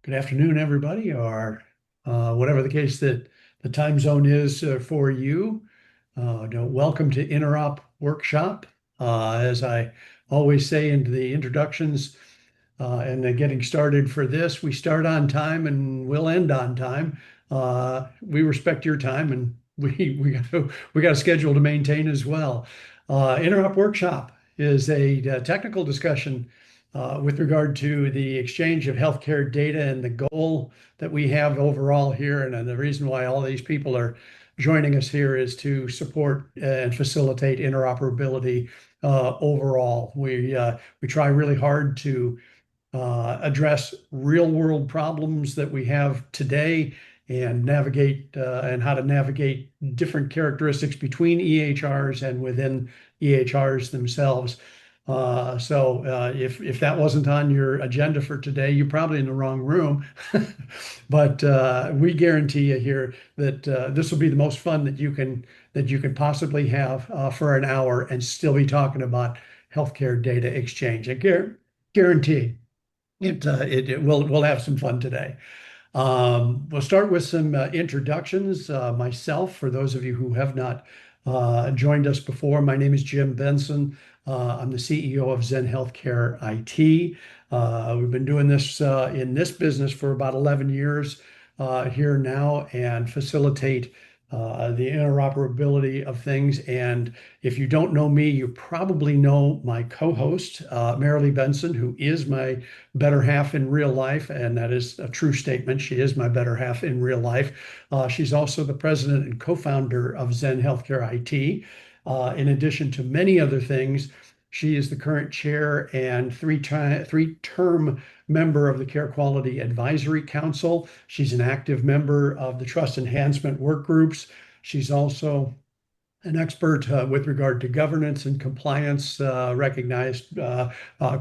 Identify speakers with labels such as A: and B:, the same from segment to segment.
A: Good afternoon, everybody, or whatever the case that the time zone is for you. Welcome to Interop Workshop. As I always say in the introductions and getting started for this, we start on time and we'll end on time. We respect your time, and we got a schedule to maintain as well. Interop Workshop is a technical discussion with regard to the exchange of healthcare data and the goal that we have overall here. And the reason why all these people are joining us here is to support and facilitate interoperability overall. We try really hard to address real world problems that we have today and navigate and how to navigate different characteristics between EHRs and within EHRs themselves. If that wasn't on your agenda for today, you're probably in the wrong room. But we guarantee you here that this will be the most fun that you can possibly have for an hour and still be talking about healthcare data exchange. I guarantee we'll have some fun today. We'll start with some introductions. Myself, for those of you who have not joined us before, my name is Jim Benson. I'm the CEO of Zen Healthcare IT. We've been doing this in this business for about 11 years here now and facilitate the interoperability of things. And if you don't know me, you probably know my co-host, Marilee Benson, who is my better half in real life. And that is a true statement. She is my better half in real life. She's also the president and co-founder of Zen Healthcare IT. In addition to many other things, she is the current chair and three-term member of the Care Quality Advisory Council. She's an active member of the Trust Enhancement Work Groups. She's also an expert with regard to governance and compliance, recognized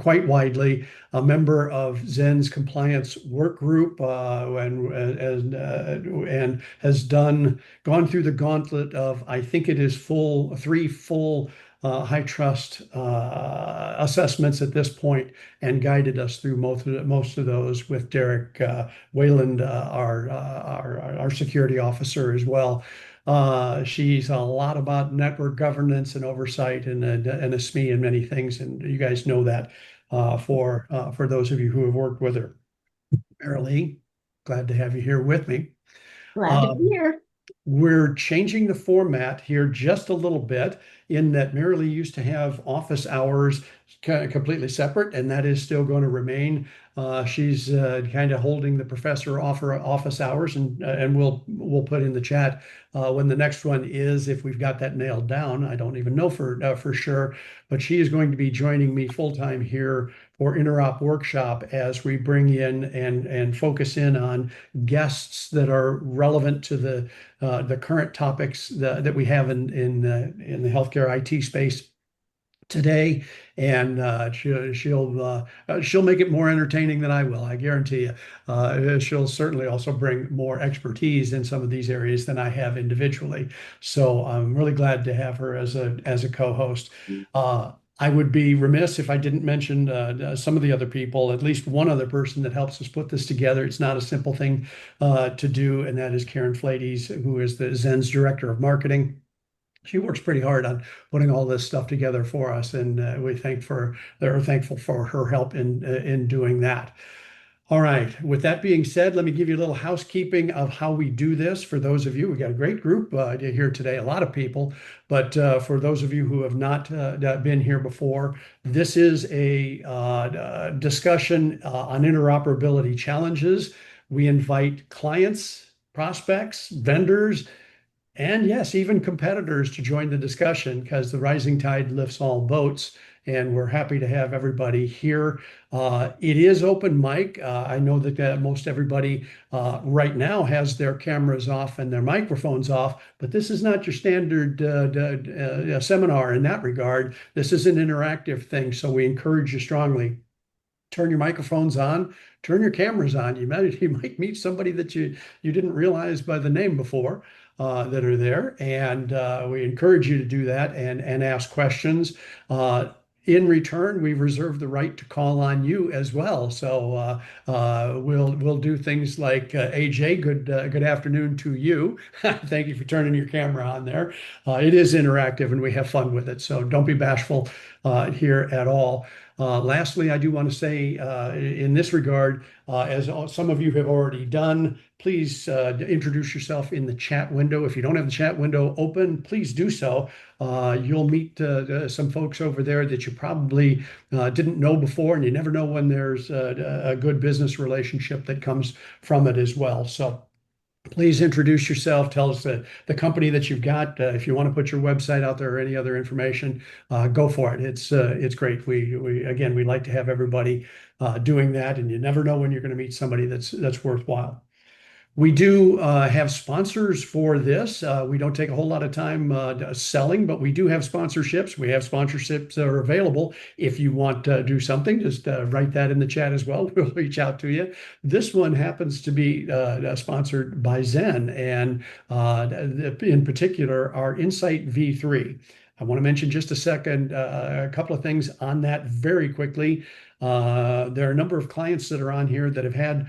A: quite widely, a member of Zen's compliance work group, and has gone through the gauntlet of, I think it is three full high trust assessments at this point, and guided us through most of those with Derek Wayland, our security officer as well. She's a lot about network governance and oversight and a SME and many things, and you guys know that for those of you who have worked with her. Marilee, glad to have you here with me.
B: Glad to be here.
A: We're changing the format here just a little bit in that Marilee used to have office hours completely separate, and that is still going to remain. She's kind of holding the professor office hours, and we'll put in the chat when the next one is, if we've got that nailed down. I don't even know for sure, but she is going to be joining me full time here for Interop Workshop as we bring in and focus in on guests that are relevant to the current topics that we have in the healthcare IT space today, and she'll make it more entertaining than I will. I guarantee you. She'll certainly also bring more expertise in some of these areas than I have individually. So I'm really glad to have her as a co-host. I would be remiss if I didn't mention some of the other people, at least one other person that helps us put this together. It's not a simple thing to do, and that is Karen Flaties, who is the Zen's Director of Marketing. She works pretty hard on putting all this stuff together for us, and we're thankful for her help in doing that. All right. With that being said, let me give you a little housekeeping of how we do this. For those of you, we got a great group here today, a lot of people, but for those of you who have not been here before, this is a discussion on interoperability challenges. We invite clients, prospects, vendors, and yes, even competitors to join the discussion, because the rising tide lifts all boats, and we're happy to have everybody here. It is open mic. I know that most everybody right now has their cameras off and their microphones off, but this is not your standard seminar in that regard. This is an interactive thing, so we encourage you strongly. Turn your microphones on, turn your cameras on. You might meet somebody that you didn't realize by the name before that are there, and we encourage you to do that and ask questions. in return, we reserve the right to call on you as well. So we'll do things like AJ, good afternoon to you. Thank you for turning your camera on there. It is interactive and we have fun with it. So don't be bashful here at all. Lastly, I do want to say in this regard, as some of you have already done, please introduce yourself in the chat window. If you don't have the chat window open, please do so. You'll meet some folks over there that you probably didn't know before, and you never know when there's a good business relationship that comes from it as well. So please introduce yourself. Tell us the company that you've got. If you want to put your website out there or any other information, go for it. It's great. We like to have everybody doing that, and you never know when you're going to meet somebody that's worthwhile. We do have sponsors for this. We don't take a whole lot of time selling, but we do have sponsorships. We have sponsorships that are available. If you want to do something, just write that in the chat as well. We'll reach out to you. This one happens to be sponsored by Zen, and in particular, our Insight V3. I want to mention just a couple of things on that very quickly. There are a number of clients that are on here that have had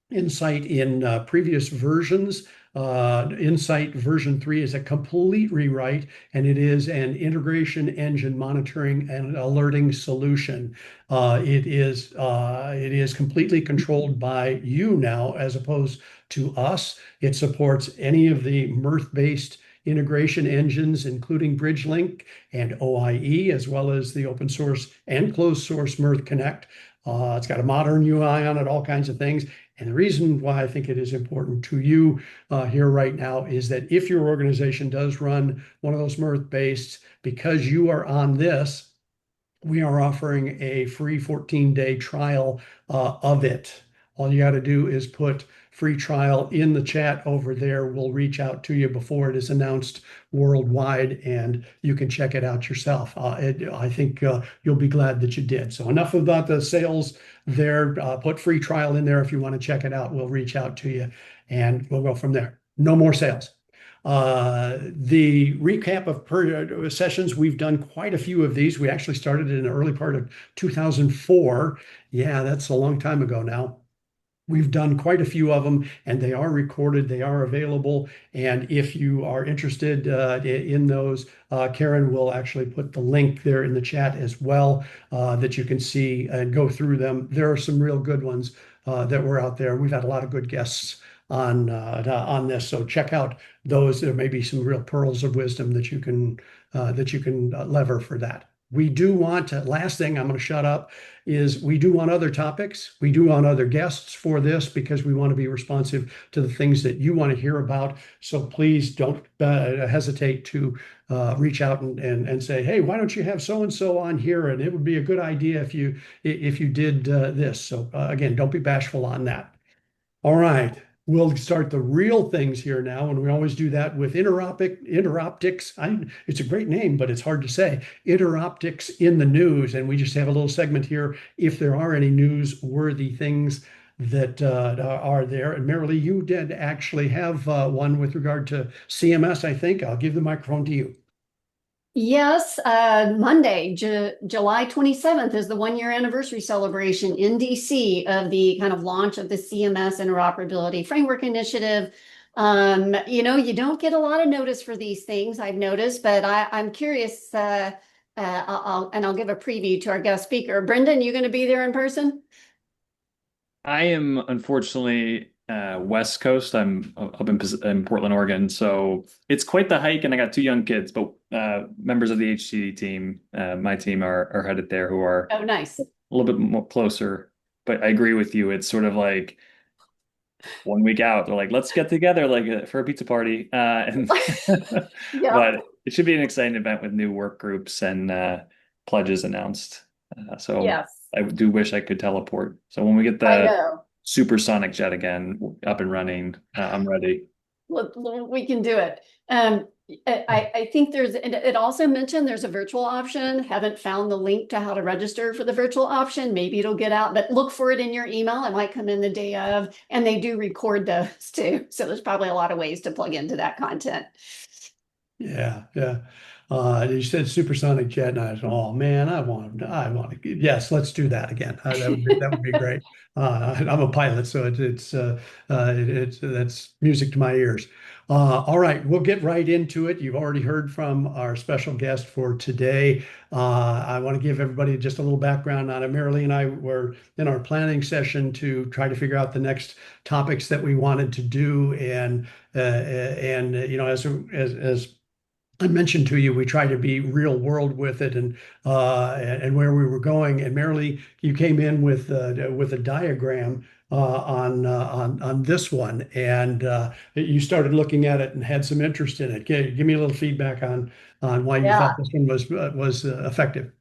A: Insight in previous versions. Insight version 3 is a complete rewrite, and it is an integration engine monitoring and alerting solution. It is completely controlled by you now as opposed to us. It supports any of the Mirth-based integration engines, including BridgeLink and OIE, as well as the open source and closed source Mirth Connect. It's got a modern UI on it, all kinds of things. And the reason why I think it is important to you here right now is that if your organization does run one of those Mirth-based, because you are on this, we are offering a free 14-day trial of it. All you got to do is put free trial in the chat over there. We'll reach out to you before it is announced worldwide, and you can check it out yourself. I think you'll be glad that you did. So enough about the sales there. Put free trial in there if you want to check it out. We'll reach out to you, and we'll go from there. No more sales. The recap of sessions, we've done quite a few of these. We actually started in the early part of 2004. Yeah, that's a long time ago now. We've done quite a few of them, and they are recorded. They are available. And if you are interested in those, Karen will actually put the link there in the chat as well that you can see and go through them. There are some real good ones that were out there. We've had a lot of good guests on this, so check out those. There may be some real pearls of wisdom that you can lever for that. We do want to, last thing I'm going to shut up, is we do want other topics. We do want other guests for this because we want to be responsive to the things that you want to hear about. So please don't hesitate to reach out and say, hey, why don't you have so-and-so on here? And it would be a good idea if you did this. So again, don't be bashful on that. All right. We'll start the real things here now, and we always do that with Interoptics. It's a great name, but it's hard to say. Interoptics in the news, and we just have a little segment here if there are any newsworthy things that are there. And Marilee, you did actually have one with regard to CMS, I think. I'll give the microphone to you.
B: Yes, Monday, July 27th is the 1-year anniversary celebration in DC of the kind of launch of the CMS Interoperability Framework Initiative. You don't get a lot of notice for these things, I've noticed, but I'm curious, I'll give a preview to our guest speaker. Brendan, you going to be there in person?
C: I am unfortunately West Coast. I'm up in Portland, Oregon, so it's quite the hike, and I got 2 young kids, but members of the HTD team, my team are headed there, who are
B: nice,
C: a little bit more closer. But I agree with you. It's sort of like 1 week out. They're like, let's get together like for a pizza party, and
B: yeah.
C: But it should be an exciting event with new work groups and pledges announced. So yes. I do wish I could teleport. So when we get the supersonic jet again up and running, I'm ready.
B: We can do it. I think it also mentioned there's a virtual option. Haven't found the link to how to register for the virtual option. Maybe it'll get out, but look for it in your email. It might come in the day of, and they do record those too. So there's probably a lot of ways to plug into that content.
A: Yeah. You said supersonic jet, and I was, oh man, I want to, yes, let's do that again. That would be great. I'm a pilot, so that's music to my ears. All right, we'll get right into it. You've already heard from our special guest for today. I want to give everybody just a little background on it. Marilee and I were in our planning session to try to figure out the next topics that we wanted to do, and as I mentioned to you, we try to be real world with it, and where we were going. And Marilee, you came in with a diagram on this one, and you started looking at it and had some interest in it. Give me a little feedback on why you
B: Yeah.
A: thought this one was effective.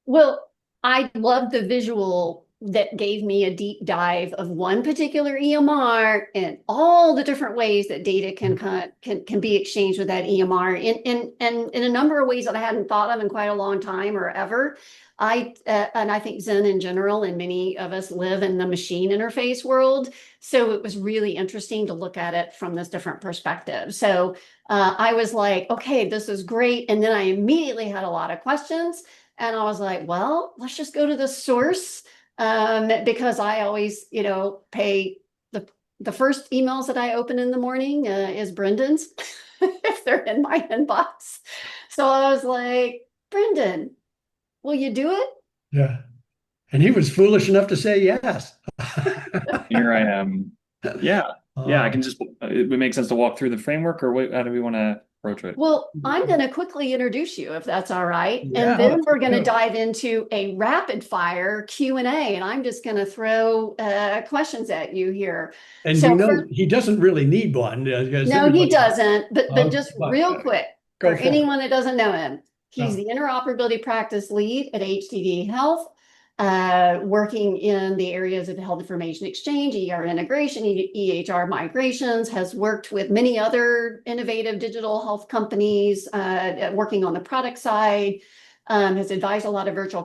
B: Well, I love the visual that gave me a deep dive of one particular EMR and all the different ways that data can be exchanged with that EMR in a number of ways that I hadn't thought of in quite a long time or ever. And I think Zen in general, and many of us live in the machine interface world. So it was really interesting to look at it from this different perspective. So I was like, okay, this is great. And then I immediately had a lot of questions. And I was like, well, let's just go to the source, because I always, pay the first emails that I open in the morning is Brendan's if they're in my inbox. So I was like, Brendan, will you do it?
A: Yeah. And he was foolish enough to say yes.
C: Here I am. Yeah. Yeah, I
A: Uh,
C: can just, it would make sense to walk through the framework, or how do we want to approach it?
B: Well, I'm going to quickly introduce you if that's all right. And
A: yeah,
B: then
A: let's
B: we're going to
A: go.
B: dive into a rapid fire Q&A, and I'm just going to throw questions at you here.
A: And
B: So
A: we know
B: first,
A: he doesn't really need one because
B: no, he
A: everybody,
B: doesn't, but just
A: but
B: real quick,
A: go
B: for
A: for it.
B: anyone that doesn't know him, he's
A: No.
B: the Interoperability Practice Lead at HTD Health, working in the areas of health information exchange, ER integration, EHR migrations, has worked with many other innovative digital health companies, working on the product side, has advised a lot of virtual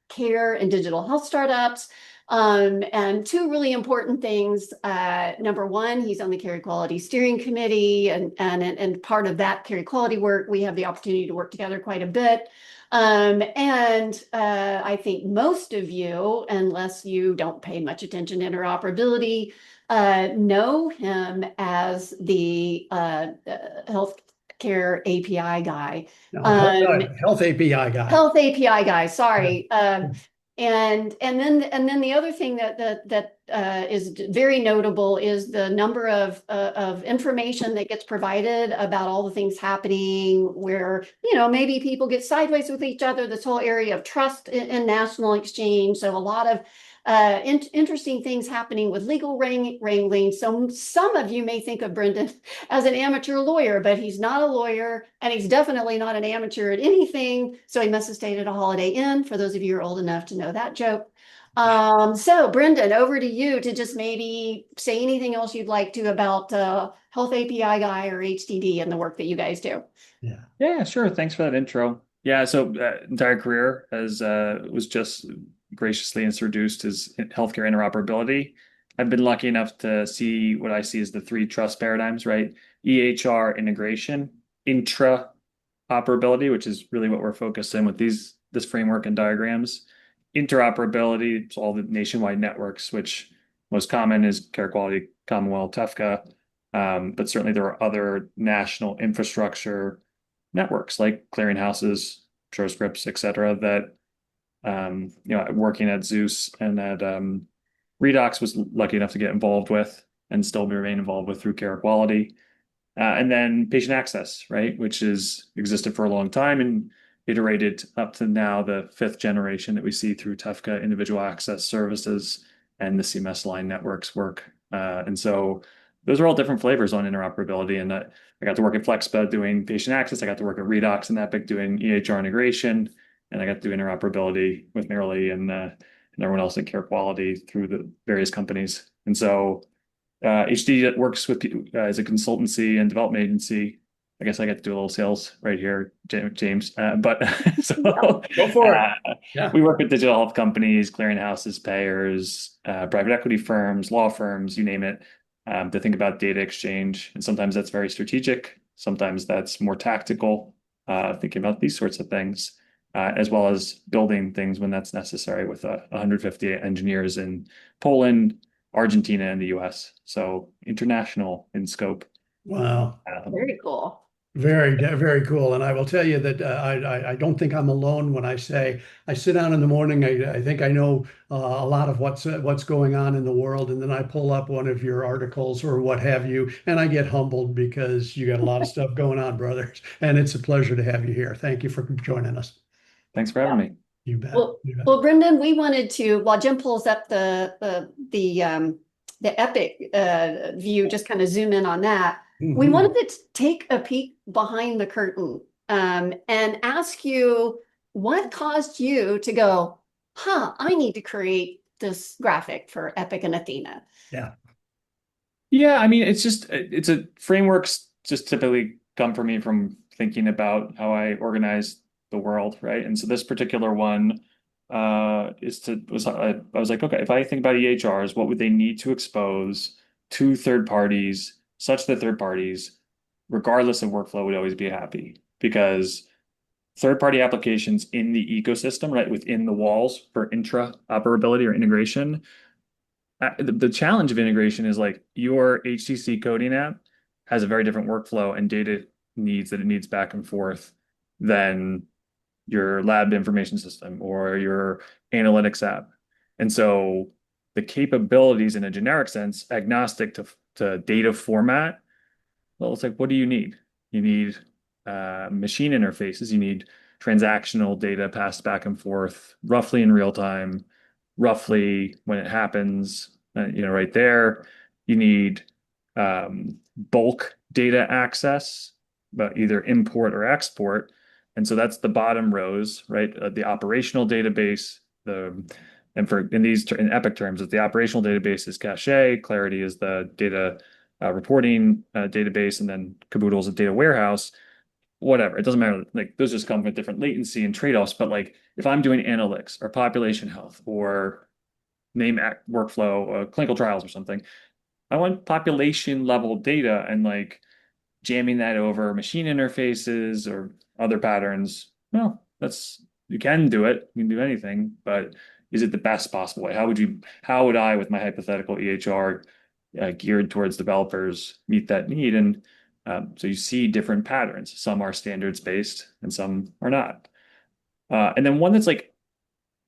B: care and digital health startups. And two really important things. Number one, he's on the Care Quality Steering Committee, and part of that care quality work, we have the opportunity to work together quite a bit. And I think most of you, unless you don't pay much attention to interoperability, know him as the healthcare API guy.
A: No,
B: Um,
A: health API guy.
B: Health API guy, sorry.
A: Yeah.
B: And then the other thing that is very notable is the number of information that gets provided about all the things happening where maybe people get sideways with each other. This whole area of trust in national exchange. So a lot of interesting things happening with legal wrangling. So some of you may think of Brendan as an amateur lawyer, but he's not a lawyer, and he's definitely not an amateur at anything. So he must have stayed at a Holiday Inn, for those of you who are old enough to know that joke. So Brendan, over to you to just maybe say anything else you'd like to about Health API Guy or HTD and the work that you guys do.
A: Yeah.
C: Yeah, sure. Thanks for that intro. Yeah, so entire career as was just graciously introduced as healthcare interoperability. I've been lucky enough to see what I see as the three trust paradigms, right? EHR integration, intraoperability, which is really what we're focused in with this framework and diagrams. Interoperability, it's all the nationwide networks, which most common is Care Quality, Commonwealth, TEFCA, but certainly there are other national infrastructure networks like clearinghouses, SureScripts, et cetera, that working at Zeus and at Redox was lucky enough to get involved with and still remain involved with through Care Quality. And then patient access, right, which is existed for a long time and iterated up to now the fifth generation that we see through TEFCA individual access services and the CMS line networks work. And so those are all different flavors on interoperability. And I got to work at FlexBed doing patient access. I got to work at Redox and Epic doing EHR integration. And I got to do interoperability with Marilee and everyone else in Care Quality through the various companies. And so HTD works with as a consultancy and development agency. I guess I get to do a little sales right here, James. But so
A: Go for it. Yeah.
C: we work with digital health companies, clearinghouses, payers, private equity firms, law firms, you name it, to think about data exchange. And sometimes that's very strategic. Sometimes that's more tactical. thinking about these sorts of things, as well as building things when that's necessary with 150 engineers in Poland, Argentina, and the US. So international in scope.
A: Wow.
B: Very cool.
A: Very cool. And I will tell you that I don't think I'm alone when I say I sit down in the morning. I think I know a lot of what's going on in the world, and then I pull up one of your articles or what have you, and I get humbled because you got a lot of stuff going on, brothers. And it's a pleasure to have you here. Thank you for joining us.
C: Thanks for having me.
A: You bet.
B: Well,
A: You bet.
B: well, Brendan, we wanted to, while Jim pulls up the Epic view, just kind of zoom in on that. We
A: Mhm.
B: wanted to take a peek behind the curtain and ask you what caused you to go, I need to create this graphic for Epic and Athena.
A: Yeah.
C: Yeah, I mean, it's a frameworks just typically come for me from thinking about how I organize the world, right? And so this particular one I was like, okay, if I think about EHRs, what would they need to expose to third parties, such that third parties, regardless of workflow, would always be happy? Because third-party applications in the ecosystem, right, within the walls for intraoperability or integration, the challenge of integration is like your HTC coding app has a very different workflow and data needs that it needs back and forth than your lab information system or your analytics app. And so the capabilities in a generic sense, agnostic to data format, well, it's like, what do you need? You need machine interfaces. You need transactional data passed back and forth, roughly in real time, roughly when it happens, right there. You need bulk data access, but either import or export. And so that's the bottom rows, right? The operational database, in Epic terms, the operational database is cache, Clarity is the data reporting database, and then Caboodle is a data warehouse. Whatever, it doesn't matter. Like those just come with different latency and trade-offs. But like if I'm doing analytics or population health or workflow, clinical trials or something, I want population level data and like jamming that over machine interfaces or other patterns. Well, you can do it. You can do anything, but is it the best possible way? How would I, with my hypothetical EHR geared towards developers, meet that need? And so you see different patterns. Some are standards based and some are not. And then one that's like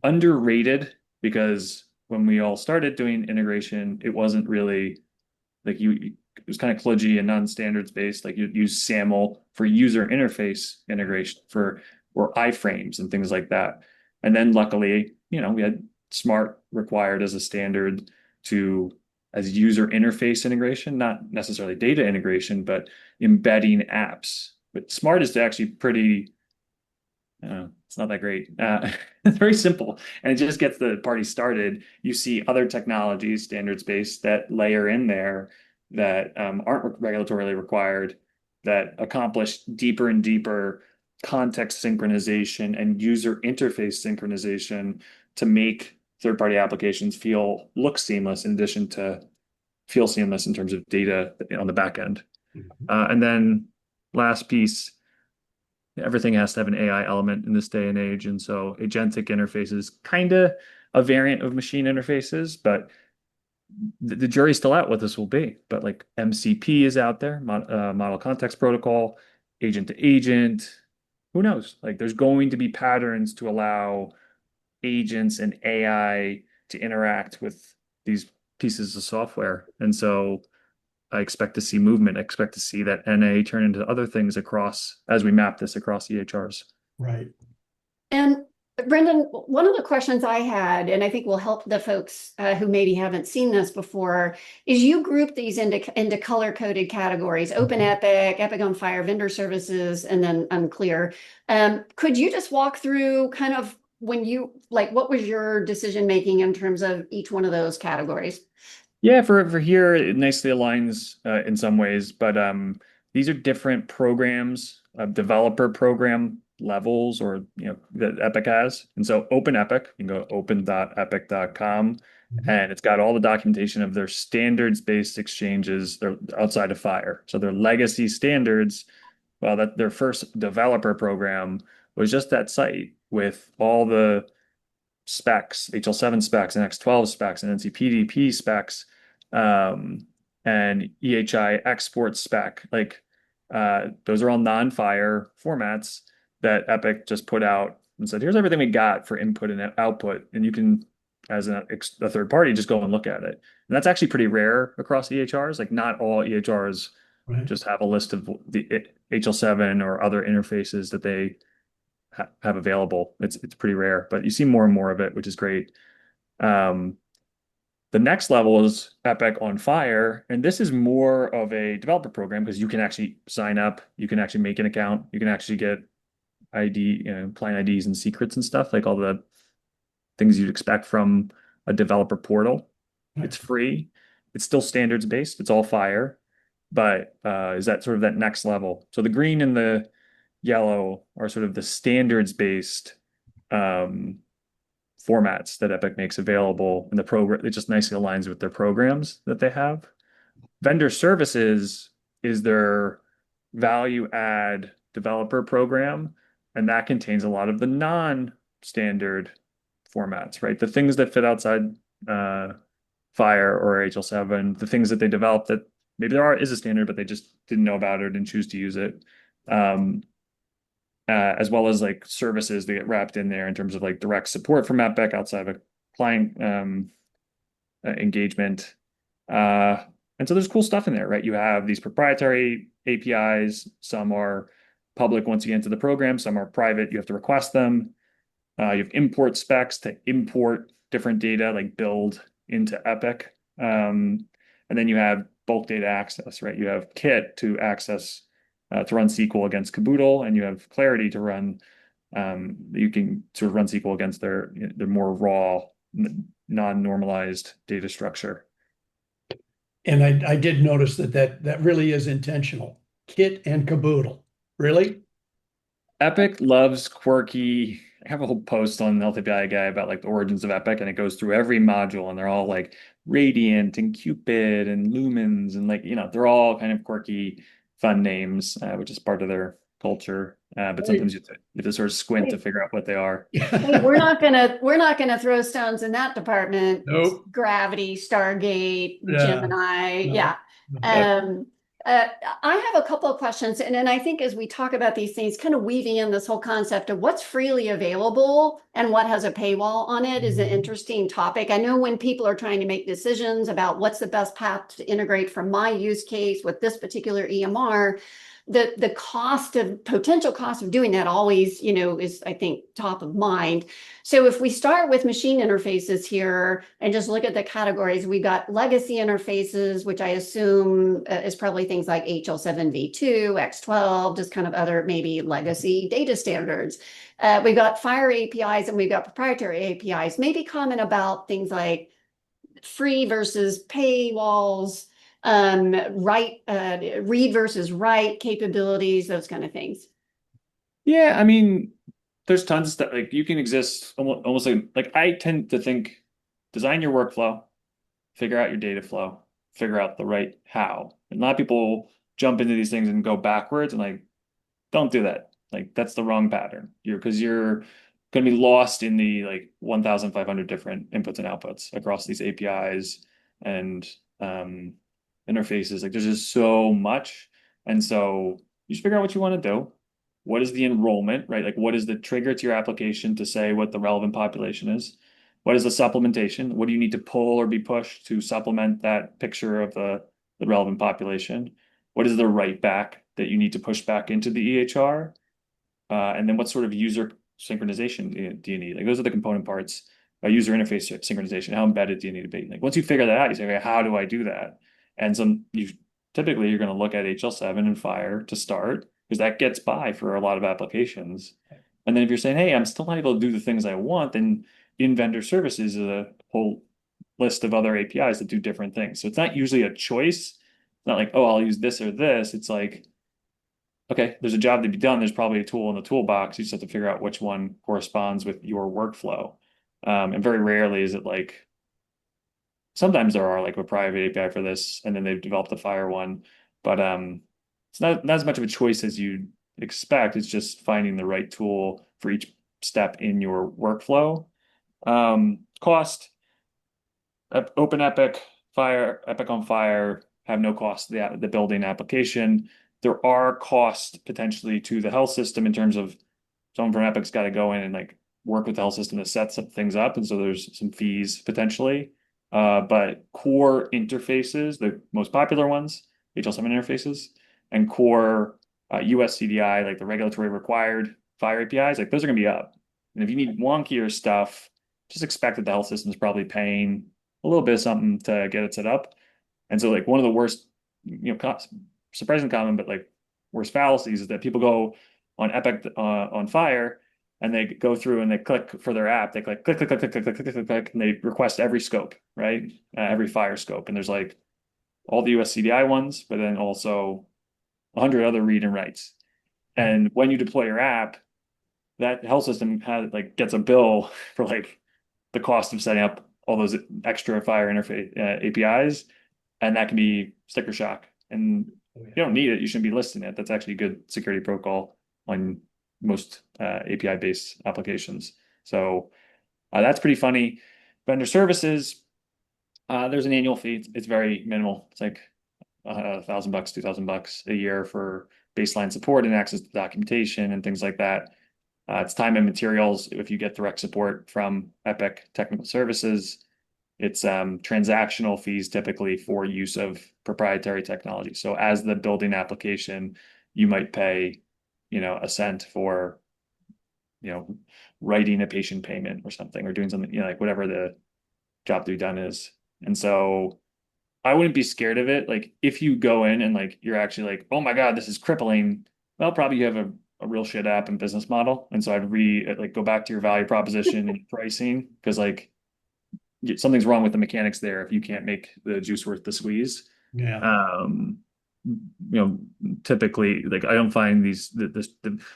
C: underrated because when we all started doing integration, it wasn't really like it was kind of kludgy and non-standards based. Like you'd use SAML for user interface integration or iframes and things like that. And then luckily, we had SMART required as a standard as user interface integration, not necessarily data integration, but embedding apps. But SMART is actually pretty, it's not that great. It's very simple and it just gets the party started. You see other technologies, standards-based, that layer in there that aren't regulatorily required, that accomplish deeper and deeper context synchronization and user interface synchronization to make third-party applications look seamless in addition to feel seamless in terms of data on the back end. And then last piece, everything has to have an AI element in this day and age. And so agentic interface is kind of a variant of machine interfaces, but the jury's still out what this will be. But like MCP is out there, model context protocol, agent to agent, who knows? Like there's going to be patterns to allow agents and AI to interact with these pieces of software. And so I expect to see movement. I expect to see that NA turn into other things as we map this across EHRs.
A: Right.
B: And Brendan, one of the questions I had, and I think will help the folks who maybe haven't seen this before, is you group these into color-coded categories: Open Epic, Epic on FHIR, vendor services, and then Unclear. Could you just walk through kind of what was your decision making in terms of each one of those categories?
C: Yeah, for here, it nicely aligns in some ways, but these are different programs, developer program levels, or that Epic has. And so Open Epic, you can go open.epic.com, and it's got all the documentation of their standards-based exchanges. They're outside of FHIR. So they're legacy standards Well, that their first developer program was just that site with all the specs, HL7 specs and X12 specs and NCPDP specs, um, and EHI export spec. Like those are all non-FHIR formats that Epic just put out and said, here's everything we got for input and output. And you can, as a third party, just go and look at it. And that's actually pretty rare across EHRs. Like not all EHRs
A: Right.
C: just have a list of the HL7 or other interfaces that they have available. It's pretty rare, but you see more and more of it, which is great. Um, the next level is Epic on FHIR, and this is more of a developer program because you can actually sign up, you can actually make an account, you can actually get ID, client IDs and secrets and stuff, like all the things you'd expect from a developer portal.
A: Right.
C: It's free. It's still standards based. It's all FHIR, but is that sort of that next level? So the green and the yellow are sort of the standards based um, formats that Epic makes available in the program. It just nicely aligns with their programs that they have. Vendor services is their value add developer program, and that contains a lot of the non-standard formats, right? The things that fit outside uh, FHIR or HL7, the things that they developed that maybe is a standard, but they just didn't know about it and choose to use it. Um, as well as like services that get wrapped in there in terms of like direct support from Epic outside of a client engagement. Uh, and so there's cool stuff in there, right? You have these proprietary APIs. Some are public once you get into the program. Some are private. You have to request them. You have import specs to import different data, like build into Epic. And then you have bulk data access, right? You have Kit to access to run SQL against Caboodle, and you have Clarity to run. You can sort of run SQL against their more raw, non-normalized data structure.
A: And I did notice that really is intentional. Kit and caboodle. Really?
C: Epic loves quirky. I have a whole post on Health API Guy about like the origins of Epic, and it goes through every module, and they're all like Radiant and Cupid and Lumens, and like they're all kind of quirky, fun names, which is part of their culture. But
A: Right.
C: sometimes you have to sort of squint to figure out what they are.
B: Hey, we're not gonna throw stones in that department.
A: Nope.
B: Gravity, Stargate,
A: Yeah.
B: Gemini,
A: No.
B: yeah.
C: Yep.
B: Um, uh, I have a couple of questions, and then I think as we talk about these things, kind of weaving in this whole concept of what's freely available and what has a paywall on it is an interesting topic. I know when people are trying to make decisions about what's the best path to integrate from my use case with this particular EMR, the potential cost of doing that always, is I think top of mind. So if we start with machine interfaces here and just look at the categories, we got legacy interfaces, which I assume is probably things like HL7v2, X12, just kind of other maybe legacy data standards. We've got FHIR APIs and we've got proprietary APIs. Maybe comment about things like free versus paywalls, read versus write capabilities, those kind of things.
C: Yeah, I mean, there's tons of stuff. Like you can exist almost like I tend to think design your workflow, figure out your data flow, figure out the right how. And a lot of people jump into these things and go backwards and like, don't do that. Like that's the wrong pattern. You're going to be lost in the like 1,500 different inputs and outputs across these APIs and interfaces. Like there's just so much. And so you just figure out what you want to do. What is the enrollment, right? Like what is the trigger to your application to say what the relevant population is? What is the supplementation? What do you need to pull or be pushed to supplement that picture of the relevant population? What is the write back that you need to push back into the EHR? And then what sort of user synchronization do you need? Like those are the component parts. User interface synchronization. How embedded do you need to be? Like once you figure that out, you say, okay, how do I do that? And typically you're going to look at HL7 and FHIR to start because that gets by for a lot of applications. And then if you're saying, hey, I'm still not able to do the things I want, then in vendor services is a whole list of other APIs that do different things. So it's not usually a choice. It's not like, oh, I'll use this or this. It's like, okay, there's a job to be done. There's probably a tool in the toolbox. You just have to figure out which one corresponds with your workflow. And very rarely is it like, sometimes there are like a private API for this, and then they've developed a FHIR one. But it's not as much of a choice as you'd expect. It's just finding the right tool for each step in your workflow. Cost, Open Epic, Fire, Epic on Fire have no cost to the building application. There are costs potentially to the health system in terms of someone from Epic's got to go in and like work with the health system to set some things up. And so there's some fees potentially. But core interfaces, the most popular ones, HL7 interfaces, and core US CDI, like the regulatory required FHIR APIs, like those are going to be up. And if you need wonkier stuff, just expect that the health system is probably paying a little bit of something to get it set up. And so like one of the worst, surprisingly common, but like worst fallacies is that people go on Epic on FHIR and they go through and they click for their app. They click, click, click, click, click, click, click, click, click, click, and they request every scope, right? Every FHIR scope. And there's like all the US CDI ones, but then also 100 other read and writes. And when you deploy your app, that health system has like gets a bill for like the cost of setting up all those extra FHIR interface APIs, and that can be sticker shock. And you don't need it; you shouldn't be listing it. That's actually a good security protocol on most API-based applications. So that's pretty funny. Vendor services, there's an annual fee. It's very minimal. It's like $1,000, $2,000 a year for baseline support and access to documentation and things like that. It's time and materials if you get direct support from Epic Technical Services. It's transactional fees typically for use of proprietary technology. So as the building application, you might pay, a cent for, writing a patient payment or something, or doing something, like whatever the job to be done is. And so I wouldn't be scared of it. Like if you go in and like you're actually like, oh my God, this is crippling. Well, probably you have a real shit app and business model. And so I'd go back to your value proposition and pricing, because like something's wrong with the mechanics there if you can't make the juice worth the squeeze.
A: Yeah.
C: Typically, like I don't find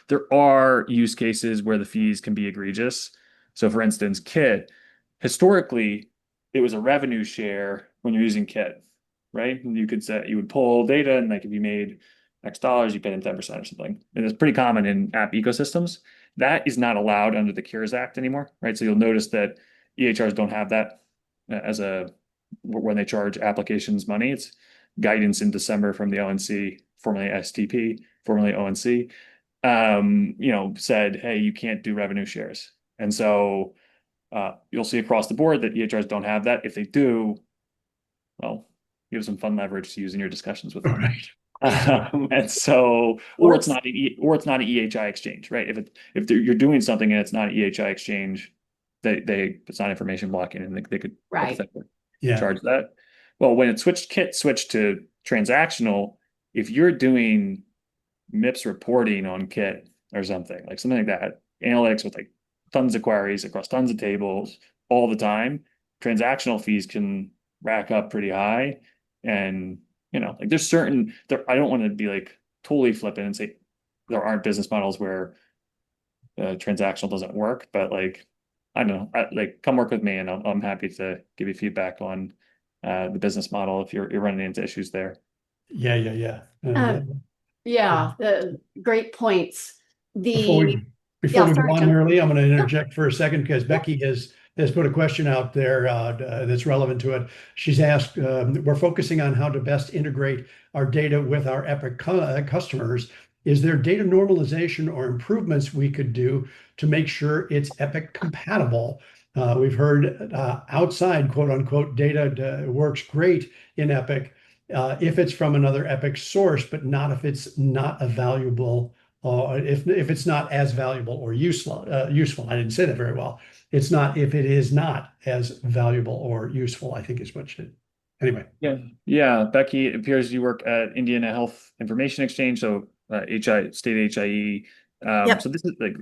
C: there are use cases where the fees can be egregious. So for instance, Kit, historically, it was a revenue share when you're using Kit, right? And you would pull data, and like if you made X dollars, you pay them 10% or something. And it's pretty common in app ecosystems. That is not allowed under the Cures Act anymore, right? So you'll notice that EHRs don't have that when they charge applications money. It's guidance in December from the ONC, formerly STP, formerly ONC, said, hey, you can't do revenue shares. And so you'll see across the board that EHRs don't have that. If they do, well, you have some fun leverage to use in your discussions with them.
A: Right.
C: And so, or it's not an EHI exchange, right? If you're doing something and it's not an EHI exchange, it's not information blocking, and they could charge that. Well, when Kit switched to transactional, if you're doing MIPS reporting on Kit or something like that, analytics with like tons of queries across tons of tables all the time, transactional fees can rack up pretty high. And like I don't want to be like totally flippant and say there aren't business models where transactional doesn't work, but like I don't know, come work with me, and I'm happy to give you feedback on the business model if you're running into issues there.
A: Yeah.
B: Great points.
A: Before we go on,
B: John.
A: Marilee, I'm going to interject for a second because Becky has put a question out there that's relevant to it. She's asked, we're focusing on how to best integrate our data with our Epic customers. Is there data normalization or improvements we could do to make sure it's Epic compatible? We've heard outside, quote unquote, data works great in Epic if it's from another Epic source, but not if it's not a valuable, if it's not as valuable or useful. I didn't say that very well. It's not if it is not as valuable or useful, I think is what she did. Anyway.
C: Yeah. Becky, it appears you work at Indiana Health Information Exchange, so state HIE. So this is like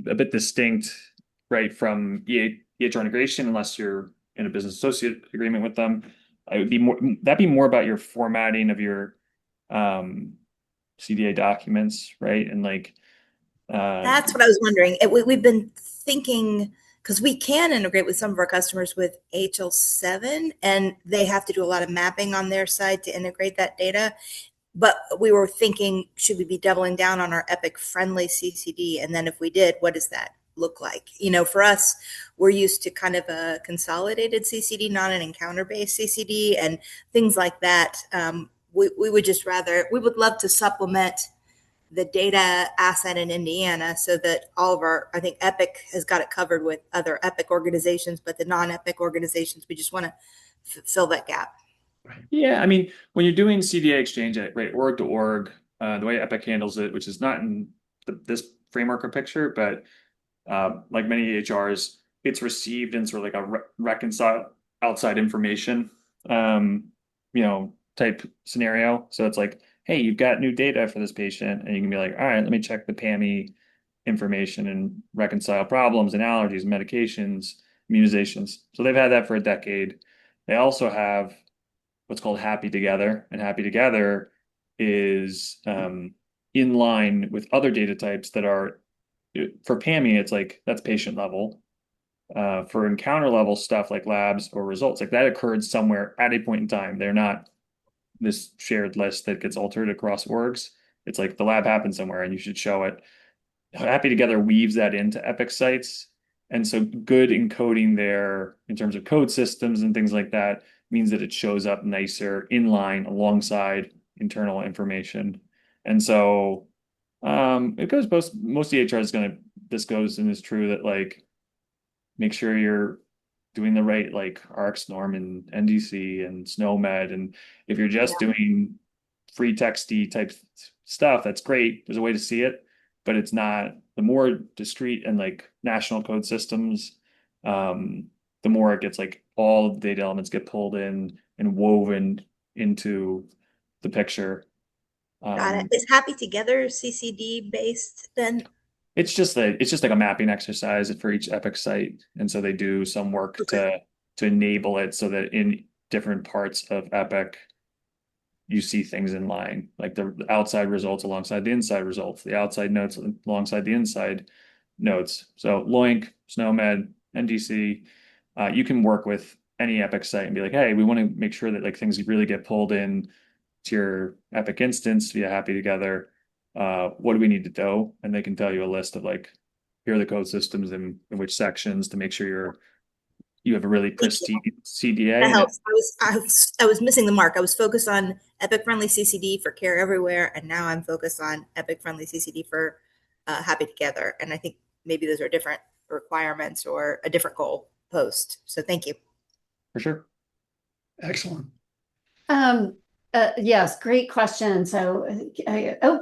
C: a bit distinct, right, from EHR integration, unless you're in a business associate agreement with them. That'd be more about your formatting of your CDA documents, right? And like
D: that's what I was wondering. We've been thinking, because we can integrate with some of our customers with HL7, and they have to do a lot of mapping on their side to integrate that data. but we were thinking, should we be doubling down on our Epic friendly CCD? And then if we did, what does that look like? For us, we're used to kind of a consolidated CCD, not an encounter based CCD, and things like that. We would just we would love to supplement the data asset in Indiana so that all of I think Epic has got it covered with other Epic organizations, but the non-Epic organizations, we just want to fill that gap.
C: Yeah, I mean, when you're doing CDA exchange at org to org, the way Epic handles it, which is not in this framework or picture, but like many EHRs, it's received in sort of like a reconcile outside information, type scenario. So it's like, hey, you've got new data for this patient, and you can be like, all right, let me check the PAMI information and reconcile problems and allergies, medications, immunizations. So they've had that for a decade. They also have what's called Happy Together, and Happy Together is in line with other data types that are, for PAMI, it's like that's patient level. For encounter level stuff like labs or results, like that occurred somewhere at a point in time. They're not this shared list that gets altered across orgs. It's like the lab happened somewhere and you should show it. Happy Together weaves that into Epic sites. And so good encoding there in terms of code systems and things like that means that it shows up nicer in line alongside internal information. And so it goes most EHR is this goes and is true that like make sure you're doing the right like ARCS norm and NDC and SNOMED. And if you're just doing free texty type stuff, that's great. There's a way to see it, but it's not. The more discrete and like national code systems, the more it gets like all of the data elements get pulled in and woven into the picture.
D: Got it. Is Happy Together CCD based then?
C: It's just like a mapping exercise for each Epic site, and so they do some work to enable it so that in different parts of Epic, you see things in line, like the outside results alongside the inside results, the outside notes alongside the inside notes. So Loink, SNOMED, NDC, you can work with any Epic site and be like, hey, we want to make sure that like things really get pulled in to your Epic instance via Happy Together. What do we need to do? And they can tell you a list of like, here are the code systems in which sections to make sure you have a really pristine CDA.
D: That helps. I was missing the mark. I was focused on Epic friendly CCD for Care Everywhere, and now I'm focused on Epic friendly CCD for Happy Together. And I think maybe those are different requirements or a different goal post. So thank you.
C: For sure.
A: Excellent.
B: Yes, great question. So,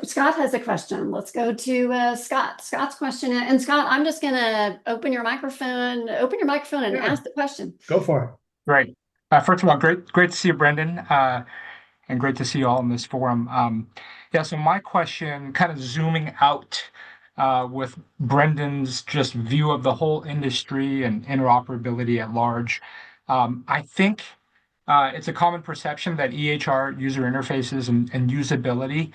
B: Scott has a question. Let's go to Scott. Scott's question. And Scott, I'm just going to open your microphone and ask the question.
A: Go for it.
E: Great. First of all, great to see you, Brendan, and great to see you all in this forum. So my question, kind of zooming out with Brendan's just view of the whole industry and interoperability at large. I think it's a common perception that EHR user interfaces and usability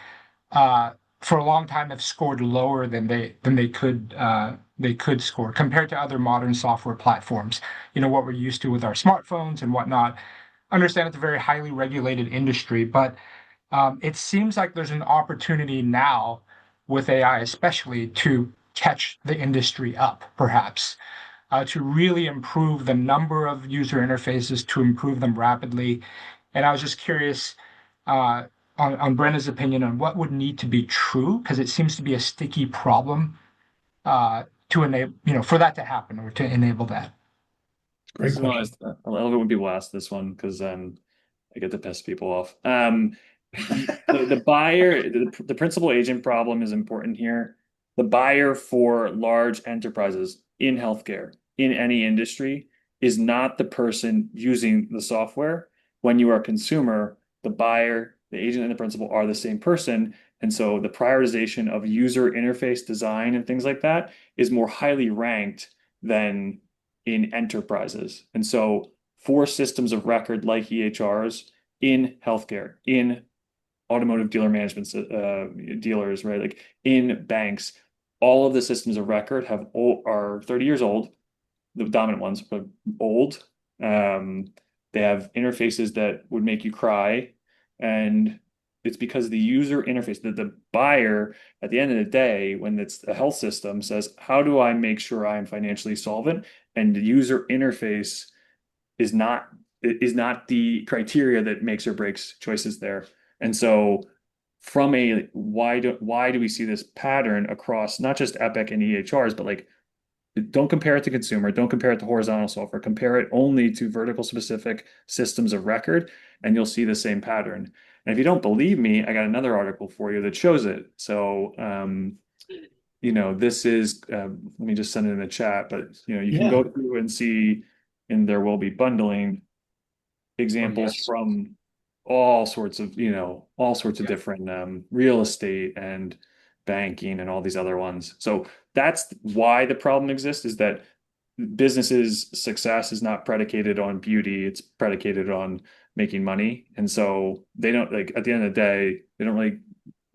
E: for a long time have scored lower than they could score compared to other modern software platforms. What we're used to with our smartphones and whatnot. Understand it's a very highly regulated industry, but it seems like there's an opportunity now with AI, especially to catch the industry up, perhaps. To really improve the number of user interfaces, to improve them rapidly. And I was just curious on Brenda's opinion on what would need to be true, because it seems to be a sticky problem to enable, for that to happen or to enable that.
C: Great question. I love it when people ask this one because I get to piss people off. The buyer, the principal agent problem is important here. The buyer for large enterprises in healthcare, in any industry, is not the person using the software. When you are a consumer, the buyer, the agent, and the principal are the same person. And so the prioritization of user interface design and things like that is more highly ranked than in enterprises. And so for systems of record like EHRs in healthcare, in automotive dealer management dealers, right? Like in banks, all of the systems of record are 30 years old, the dominant ones, but old. They have interfaces that would make you cry, and it's because the user interface, that the buyer at the end of the day, when it's a health system, says, how do I make sure I'm financially solvent? And the user interface is not the criteria that makes or breaks choices there. And so from a why do we see this pattern across not just Epic and EHRs, but like, don't compare it to consumer, don't compare it to horizontal software, compare it only to vertical specific systems of record, and you'll see the same pattern. And if you don't believe me, I got another article for you that shows it. So, this is, let me just send it in the chat, but you can go through and see, and there will be bundling examples from all sorts of different real estate and banking and all these other ones. So that's why the problem exists, is that businesses' success is not predicated on beauty, it's predicated on making money. And so they don't, like, at the end of the day, they don't really,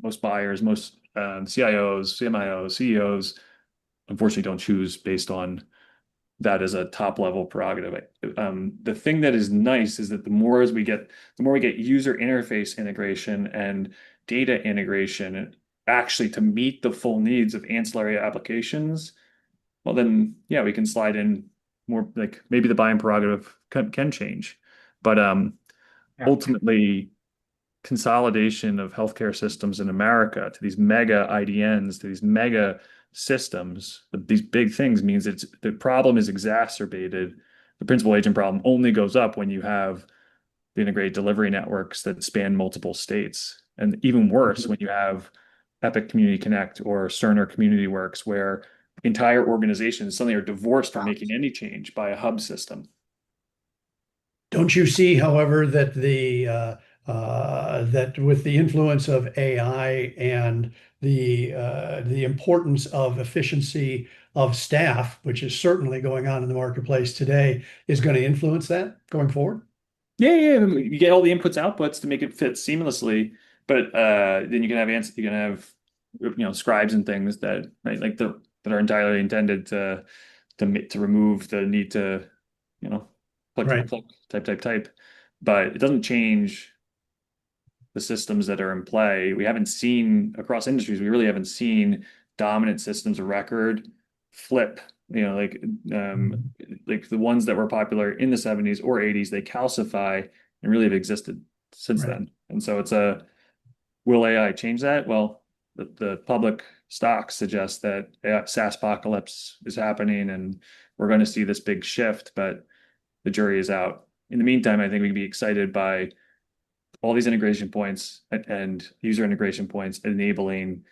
C: most buyers, most CIOs, CMIOs, CEOs, unfortunately don't choose based on that as a top level prerogative. The thing that is nice is that the more we get user interface integration and data integration actually to meet the full needs of ancillary applications, well then, yeah, we can slide in more, like maybe the buying prerogative can change. But ultimately, consolidation of healthcare systems in America to these mega IDNs, to these mega systems, these big things, means the problem is exacerbated. The principal agent problem only goes up when you have the integrated delivery networks that span multiple states. And even worse, when you have Epic Community Connect or Cerner Community Works, where entire organizations suddenly are divorced from making any change by a hub system.
A: Don't you see, however, that that with the influence of AI and the importance of efficiency of staff, which is certainly going on in the marketplace today, is going to influence that going forward?
C: Yeah, you get all the inputs, outputs to make it fit seamlessly, but then you can have scribes and things that, right, like that are entirely intended to remove the need to click,
A: Right.
C: type, but it doesn't change the systems that are in play. We haven't seen across industries, we really haven't seen dominant systems of record flip, like the ones that were popular in the 70s or 80s, they calcify and really have existed since then. And so will AI change that? Well, the public stocks suggest that SaaS apocalypse is happening and we're going to see this big shift, but the jury is out. In the meantime, I think we can be excited by all these integration points and user integration points enabling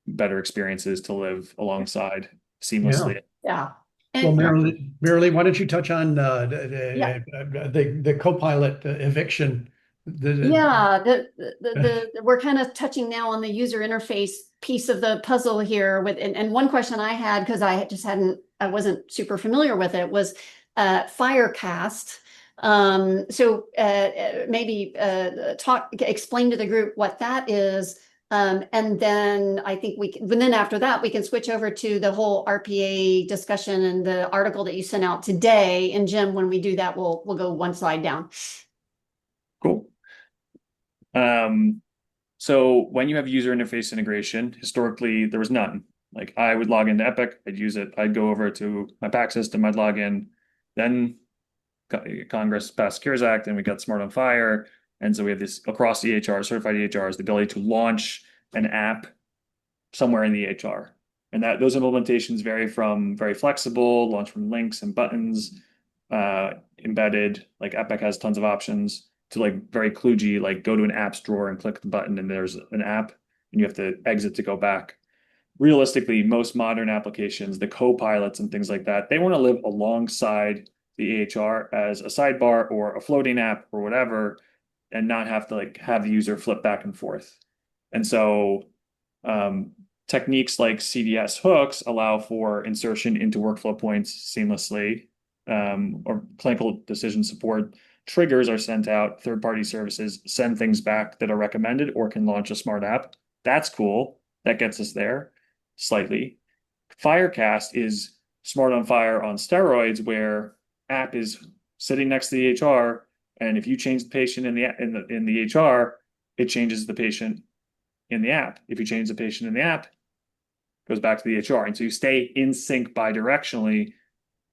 C: better experiences to live alongside seamlessly.
B: Yeah.
A: Well, Marilee, why don't you touch on the Copilot eviction?
B: We're kind of touching now on the user interface piece of the puzzle here. And one question I had, because I wasn't super familiar with it, was Firecast. So maybe explain to the group what that is. And then I think after that, we can switch over to the whole RPA discussion and the article that you sent out today. And Jim, when we do that, we'll go one slide down.
C: Cool. So when you have user interface integration, historically, there was none. Like, I would log into Epic, I'd use it, I'd go over to my PAC system, I'd log in, then Congress passed CARES Act and we got Smart on FHIR. And so we have this across EHR, certified EHRs, the ability to launch an app somewhere in the EHR. And those implementations vary from very flexible, launch from links and buttons, embedded, like Epic has tons of options, to like very kludgy, like go to an apps drawer and click the button and there's an app and you have to exit to go back. Realistically, most modern applications, the co-pilots and things like that, they want to live alongside the EHR as a sidebar or a floating app or whatever, and not have to have the user flip back and forth. And so techniques like CDS hooks allow for insertion into workflow points seamlessly, or clinical decision support triggers are sent out, third-party services send things back that are recommended or can launch a smart app. That's cool. That gets us there slightly. Firecast is Smart on FHIR on steroids, where app is sitting next to the EHR, and if you change the patient in the EHR, it changes the patient in the app. If you change the patient in the app, it goes back to the HR. And so you stay in sync bidirectionally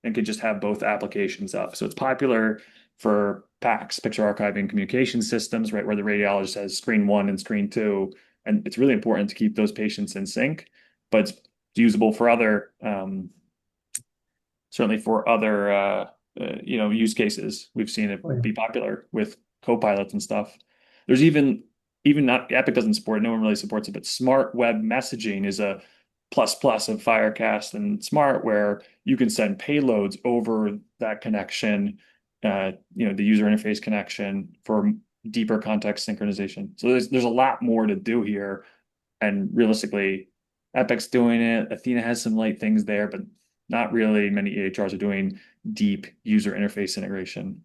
C: and could just have both applications up. So it's popular for PACS, picture archiving communication systems, right, where the radiologist has screen 1 and screen 2. And it's really important to keep those patients in sync, but it's usable for other, certainly for other, use cases. We've seen it be popular with co-pilots and stuff. There's even not, Epic doesn't support it, no one really supports it, but smart web messaging is a plus of Firecast and Smart, where you can send payloads over that connection, the user interface connection for deeper context synchronization. So there's a lot more to do here, and realistically, Epic's doing it. Athena has some light things there, but not really many EHRs are doing deep user interface integration.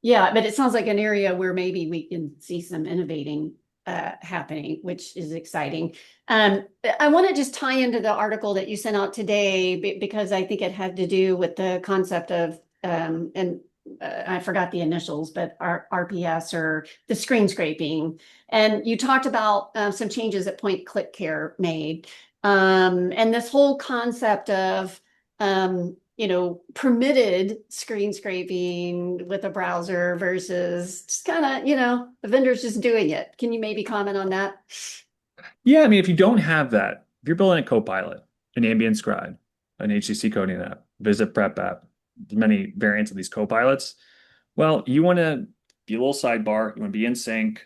B: Yeah, but it sounds like an area where maybe we can see some innovating happening, which is exciting. I want to just tie into the article that you sent out today because I think it had to do with the concept of, I forgot the initials, but RPS or the screen scraping. And you talked about some changes that Point Click Care made. And this whole concept of, permitted screen scraping with a browser versus just kind of, the vendor's just doing it. Can you maybe comment on that?
C: Yeah, I mean, if you don't have that, if you're building a Copilot, an ambient scribe, an HCC coding app, visit prep app, many variants of these Copilots, well, you want to be a little sidebar, you want to be in sync,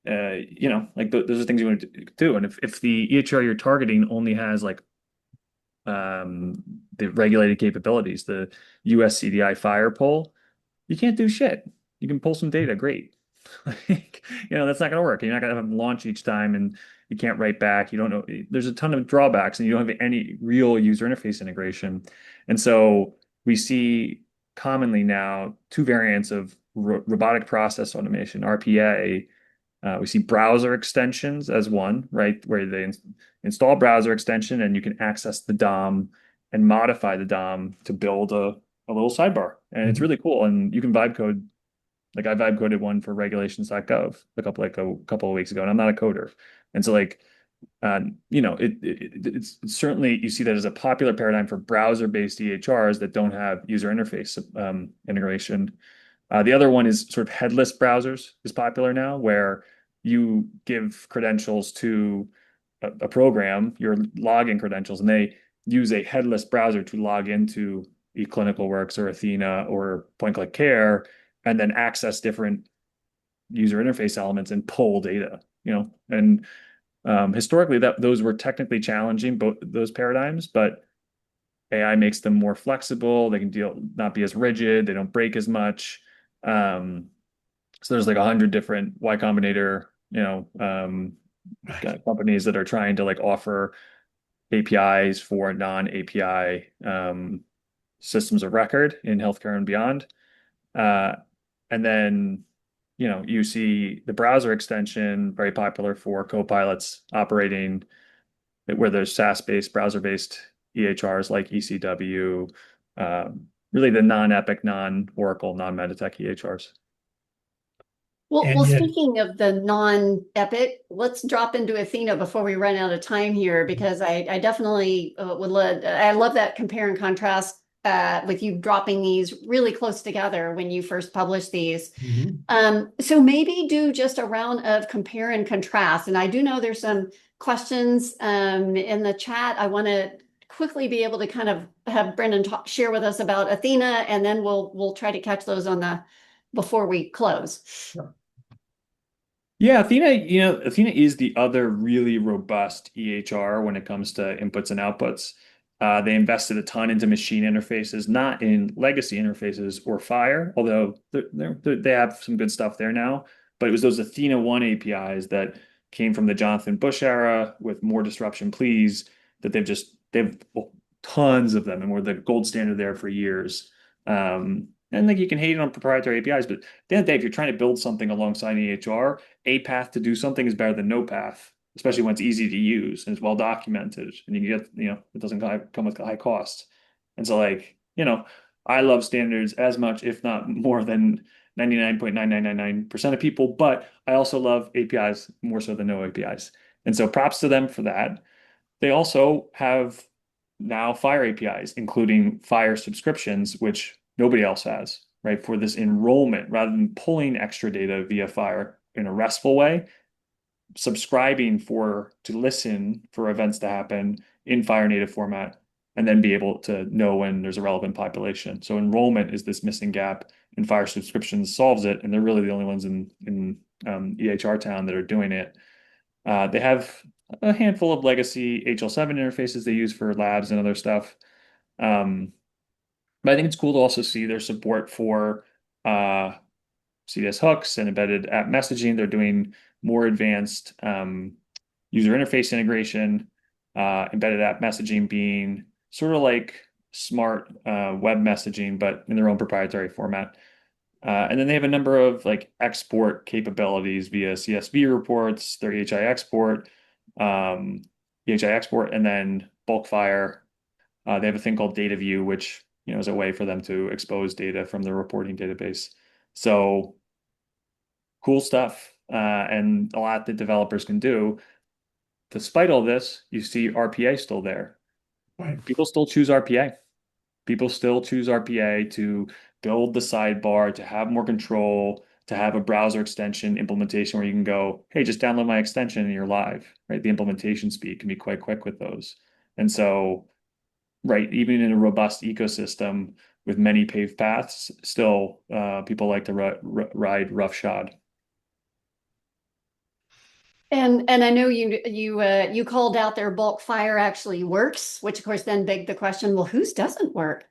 C: those are things you want to do. And if the EHR you're targeting only has like the regulated capabilities, the US CDI FHIR poll, you can't do shit. You can pull some data, great. That's not going to work. You're not going to have them launch each time, and you can't write back. You don't know. There's a ton of drawbacks, and you don't have any real user interface integration. And so we see commonly now two variants of robotic process automation, RPA. We see browser extensions as one, right, where they install browser extension and you can access the DOM and modify the DOM to build a little sidebar. And it's really cool. And you can vibe code. Like I vibe coded one for regulations.gov a couple of weeks ago, and I'm not a coder. And so it's certainly, you see that as a popular paradigm for browser-based EHRs that don't have user interface integration. The other one is sort of headless browsers is popular now, where you give credentials to a program, your login credentials, and they use a headless browser to log into eClinicalWorks or Athena or Point Click Care, and then access different user interface elements and pull data. And historically those were technically challenging, both those paradigms, but AI makes them more flexible. They can not be as rigid. They don't break as much. So there's like 100 different Y Combinator, companies that are trying to offer APIs for non-API systems of record in healthcare and beyond. And then, you see the browser extension very popular for Copilots operating where there's SaaS-based, browser-based EHRs like ECW, really the non-Epic, non-Oracle, non-Meditech EHRs.
B: Well, speaking of the non-Epic, let's drop into Athena before we run out of time here, because I definitely I love that compare and contrast with you dropping these really close together when you first published these. So maybe do just a round of compare and contrast. And I do know there's some questions in the chat. I want to quickly be able to kind of have Brendan share with us about Athena, and then we'll try to catch those before we close.
A: Sure.
C: Yeah, Athena is the other really robust EHR when it comes to inputs and outputs. They invested a ton into machine interfaces, not in legacy interfaces or FHIR, although they have some good stuff there now. But it was those Athena 1 APIs that came from the Jonathan Bush era with more disruption, please, that they've tons of them and were the gold standard there for years. And you can hate on proprietary APIs, but at the end of the day, if you're trying to build something alongside an EHR, a path to do something is better than no path, especially when it's easy to use and it's well documented, and you get, it doesn't come with high costs. And so I love standards as much, if not more than 99.9999% of people, but I also love APIs more so than no APIs. And so props to them for that. They also have now FHIR APIs, including FHIR subscriptions, which nobody else has, right? For this enrollment, rather than pulling extra data via FHIR in a RESTful way, subscribing to listen for events to happen in FHIR native format, and then be able to know when there's a relevant population. So enrollment is this missing gap, and FHIR subscriptions solves it, and they're really the only ones in EHR town that are doing it. They have a handful of legacy HL7 interfaces they use for labs and other stuff. But I think it's cool to also see their support for CDS hooks and embedded app messaging. They're doing more advanced user interface integration, embedded app messaging being sort of like smart web messaging, but in their own proprietary format. And then they have a number of like export capabilities via CSV reports, their EHI export, and then bulk FHIR. They have a thing called data view, which is a way for them to expose data from the reporting database. So cool stuff, and a lot that developers can do. Despite all this, you see RPA still there.
A: Right.
C: People still choose RPA. People still choose RPA to build the sidebar, to have more control, to have a browser extension implementation where you can go, hey, just download my extension and you're live, right? The implementation speed can be quite quick with those. And so, right, even in a robust ecosystem with many paved paths, still people like to ride roughshod.
B: And I know you called out their bulk FHIR actually works, which of course then begged the question, well, whose doesn't work?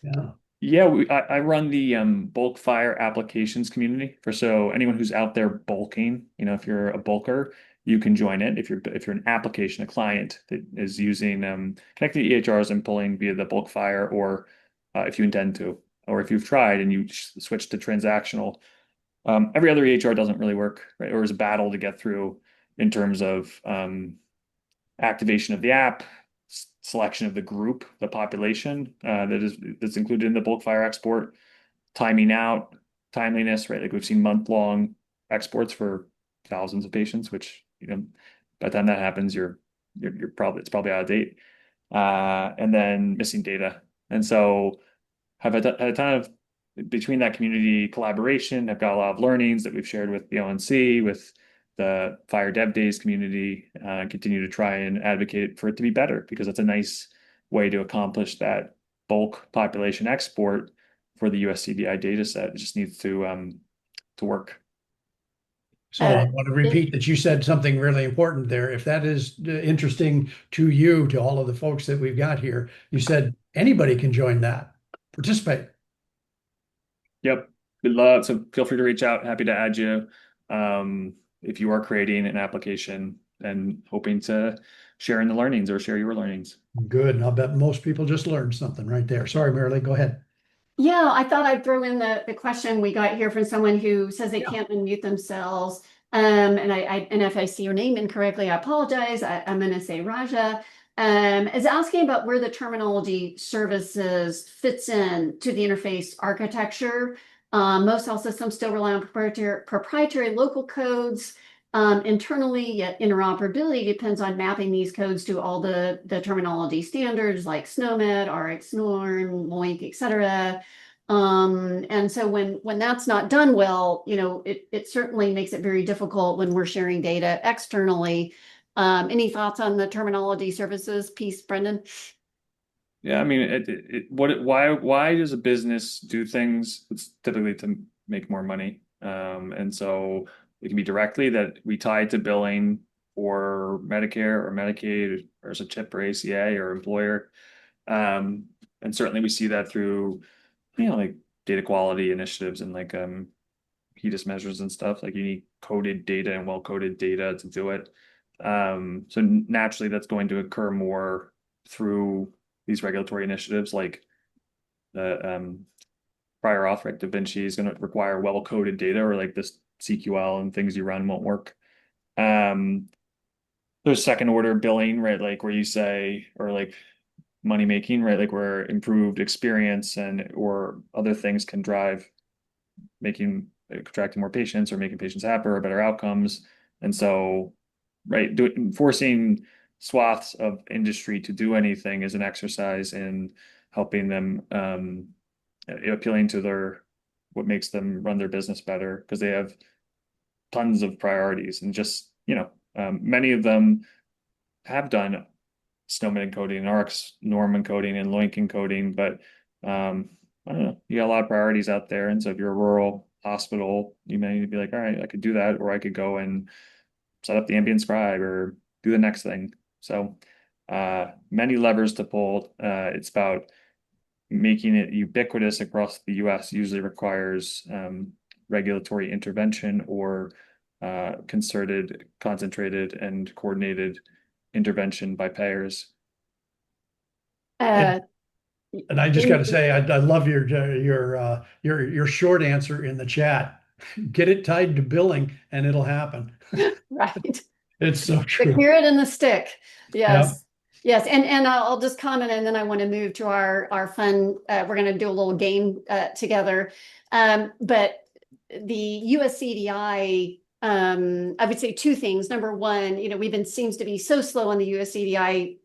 A: Yeah.
C: Yeah, I run the bulk FHIR applications community so anyone who's out there bulking, if you're a bulker, you can join it. If you're an application, a client that is using connecting to EHRs and pulling via the bulk FHIR, or if you intend to, or if you've tried and you switch to transactional, every other EHR doesn't really work, right? Or is a battle to get through in terms of activation of the app, selection of the group, the population that's included in the bulk FHIR export, timing out, timeliness, right? Like we've seen month-long exports for thousands of patients, which by the time that happens, it's probably out of date, and then missing data. And so have had a ton of between that community collaboration. I've got a lot of learnings that we've shared with the ONC, with the FHIR Dev Days community, continue to try and advocate for it to be better, because it's a nice way to accomplish that bulk population export for the US CDI data set. It just needs to work.
A: So I want to repeat that you said something really important there. If that is interesting to you, to all of the folks that we've got here, you said anybody can join that, participate.
C: Yep. Good luck. So feel free to reach out. Happy to add you if you are creating an application and hoping to share in the learnings or share your learnings.
A: Good. And I'll bet most people just learned something right there. Sorry, Marilee, go ahead.
B: Yeah, I thought I'd throw in the question we got here from someone who says they can't unmute themselves. And if I see your name incorrectly, I apologize. I'm going to say Raja. Is asking about where the terminology services fits in to the interface architecture. Most health systems still rely on proprietary local codes. Internally, yet interoperability depends on mapping these codes to all the terminology standards like SNOMED, RxNorm, LOINC, et cetera. And so when that's not done well, it certainly makes it very difficult when we're sharing data externally. Any thoughts on the terminology services piece, Brendan?
C: Yeah, I mean, why does a business do things? It's typically to make more money. And so it can be directly that we tie to billing or Medicare or Medicaid or as a CHIP or ACA or employer. And certainly we see that through, like data quality initiatives and like HEDIS measures and stuff. Like you need coded data and well-coded data to do it. So naturally that's going to occur more through these regulatory initiatives, like the prior auth, right? Da Vinci is going to require well-coded data, or like this CQL and things you run won't work. There's second order billing, right? Like where you say, or like money making, right? Like where improved experience or other things can drive attracting more patients or making patients happier or better outcomes. And so, right, forcing swaths of industry to do anything is an exercise in helping them, appealing to what makes them run their business better, because they have tons of priorities, and just, many of them have done Snowman encoding, ARCs, norm encoding, and LOINC encoding, but I don't know, you got a lot of priorities out there. And so if you're a rural hospital, you may need to be like, all right, I could do that, or I could go and set up the ambient scribe or do the next thing. So many levers to pull. It's about making it ubiquitous across the US usually requires regulatory intervention or concerted, concentrated, and coordinated intervention by payers.
A: And I just got to say, I love your short answer in the chat. Get it tied to billing, and it'll happen.
B: Right.
A: It's so true.
B: The carrot and the stick. Yes.
A: Yep.
B: Yes. And I'll just comment, and then I want to move to our fun. We're going to do a little game together. But the USCDI, I would say two things. Number one, seems to be so slow on the USCDI,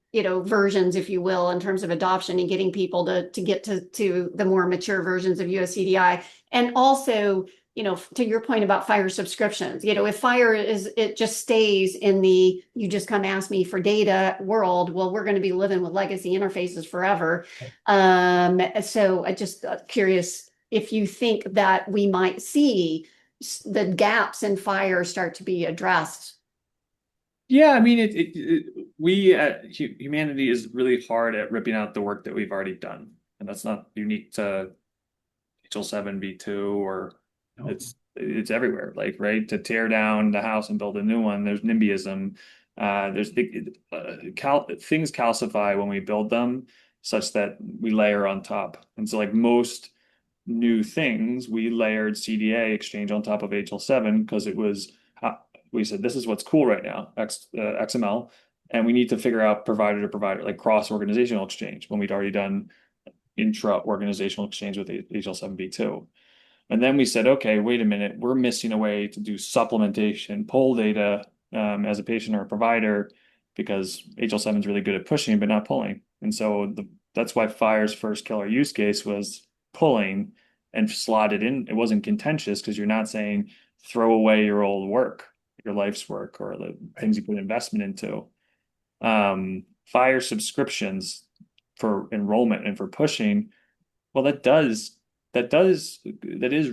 B: versions, if you will, in terms of adoption and getting people to get to the more mature versions of USCDI. And also, to your point about FHIR subscriptions, if FHIR it just stays in the, you just come ask me for data world, well, we're going to be living with legacy interfaces forever. So I just curious if you think that we might see the gaps in FHIR start to be addressed.
C: Yeah, I mean, humanity is really hard at ripping out the work that we've already done, and that's not unique to HL7v2 or
A: No.
C: It's everywhere. Like, right, to tear down the house and build a new one. There's NIMBYism. There's things calcify when we build them, such that we layer on top. And so, like most new things, we layered CDA exchange on top of HL7 because we said, this is what's cool right now, XML, and we need to figure out provider to provider, like cross-organizational exchange, when we'd already done intra-organizational exchange with HL7v2. And then we said, okay, wait a minute, we're missing a way to do supplementation, pull data as a patient or a provider, because HL7 is really good at pushing, but not pulling. And so that's why FHIR's first killer use case was pulling and slotted in. It wasn't contentious because you're not saying throw away your old work, your life's work, or the things you put investment into. FHIR subscriptions for enrollment and for pushing, well, that is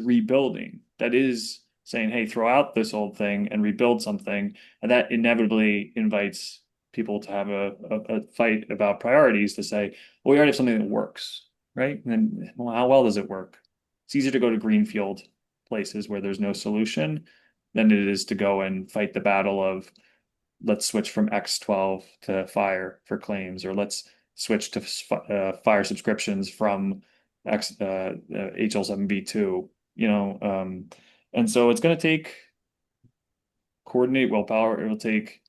C: rebuilding. That is saying, hey, throw out this old thing and rebuild something. And that inevitably invites people to have a fight about priorities, to say, well, we already have something that works, right? And then, well, how well does it work? It's easier to go to greenfield places where there's no solution than it is to go and fight the battle of, let's switch from X12 to FHIR for claims, or let's switch to FHIR subscriptions from HL7v2, and so it's going to take coordinate willpower. It will take